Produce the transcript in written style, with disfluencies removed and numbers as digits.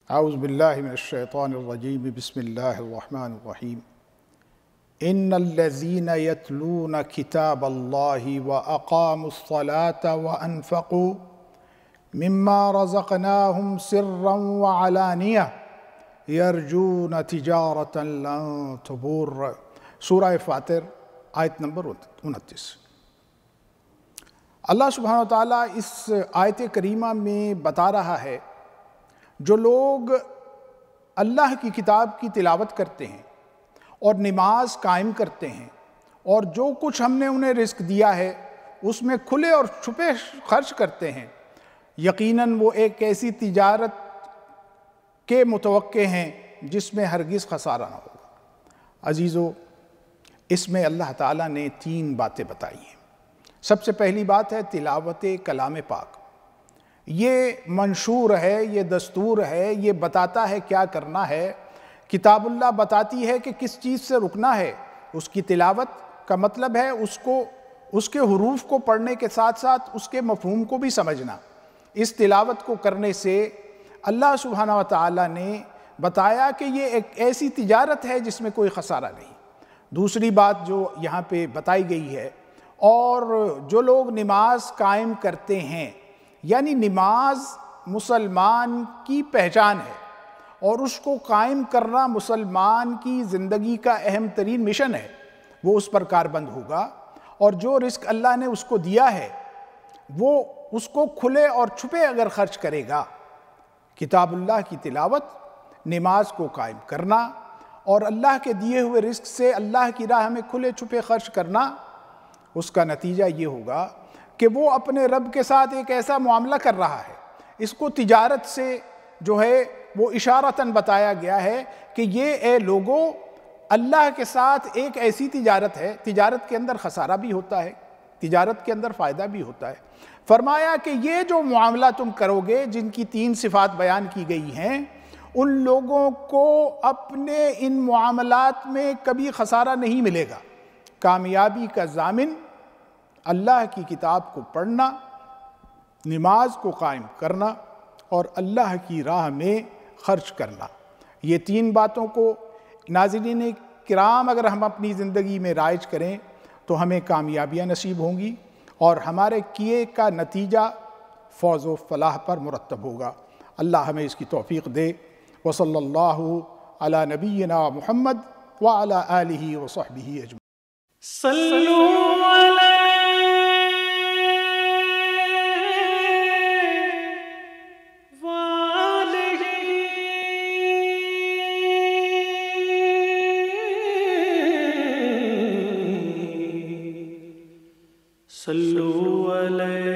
اعوذ باللہ من الشیطان الرجیم بسم اللہ الرحمن الرحیم ان الذین یتلون کتاب اللہ واقاموا الصلاة وانفقوا مما رزقناہم سرا وعلانیہ یرجون تجارتا لن تبور۔ سورہ فاطر آیت نمبر 29۔ اللہ سبحانہ وتعالیٰ اس آیت کریمہ میں بتا رہا ہے جو لوگ اللہ کی کتاب کی تلاوت کرتے ہیں اور نماز قائم کرتے ہیں اور جو کچھ ہم نے انہیں رزق دیا ہے اس میں کھلے اور چھپے خرچ کرتے ہیں، یقیناً وہ ایک ایسی تجارت کے متوقع ہیں جس میں ہرگز خسارہ نہ ہوگا۔ عزیزو، اس میں اللہ تعالیٰ نے 3 باتیں بتائی ہیں۔ سب سے پہلی بات ہے تلاوت کلام پاک۔ یہ منشور ہے، یہ دستور ہے، یہ بتاتا ہے کیا کرنا ہے۔ کتاب اللہ بتاتی ہے کہ کس چیز سے رکنا ہے۔ اس کی تلاوت کا مطلب ہے اس کے حروف کو پڑھنے کے ساتھ ساتھ اس کے مفہوم کو بھی سمجھنا۔ اس تلاوت کو کرنے سے اللہ سبحانہ وتعالی نے بتایا کہ یہ ایک ایسی تجارت ہے جس میں کوئی خسارہ نہیں۔ دوسری بات جو یہاں پہ بتائی گئی ہے، اور جو لوگ نماز قائم کرتے ہیں، یعنی نماز مسلمان کی پہچان ہے اور اس کو قائم کرنا مسلمان کی زندگی کا اہم ترین مشن ہے، وہ اس پر کاربند ہوگا۔ اور جو رزق اللہ نے اس کو دیا ہے وہ اس کو کھلے اور چھپے اگر خرچ کرے گا، کتاب اللہ کی تلاوت، نماز کو قائم کرنا اور اللہ کے دیے ہوئے رزق سے اللہ کی راہ میں کھلے چھپے خرچ کرنا، اس کا نتیجہ یہ ہوگا کہ وہ اپنے رب کے ساتھ ایک ایسا معاملہ کر رہا ہے۔ اس کو تجارت سے جو ہے وہ اشارتاً بتایا گیا ہے کہ یہ اے لوگو، اللہ کے ساتھ ایک ایسی تجارت ہے، تجارت کے اندر خسارہ بھی ہوتا ہے، تجارت کے اندر فائدہ بھی ہوتا ہے۔ فرمایا کہ یہ جو معاملہ تم کرو گے، جن کی 3 صفات بیان کی گئی ہیں، ان لوگوں کو اپنے ان معاملات میں کبھی خسارہ نہیں ملے گا۔ کامیابی کا ضامن اللہ کی کتاب کو پڑھنا، نماز کو قائم کرنا اور اللہ کی راہ میں خرچ کرنا۔ یہ 3 باتوں کو ناظرین کرام اگر ہم اپنی زندگی میں رائج کریں تو ہمیں کامیابیاں نصیب ہوں گی اور ہمارے کیے کا نتیجہ فوز و فلاح پر مرتب ہوگا۔ اللہ ہمیں اس کی توفیق دے۔ وصلی اللہ علی نبینا محمد وعلی آلہ وصحبہ اجمعین۔ صلوا علیہ وآلہ صلوا علیہ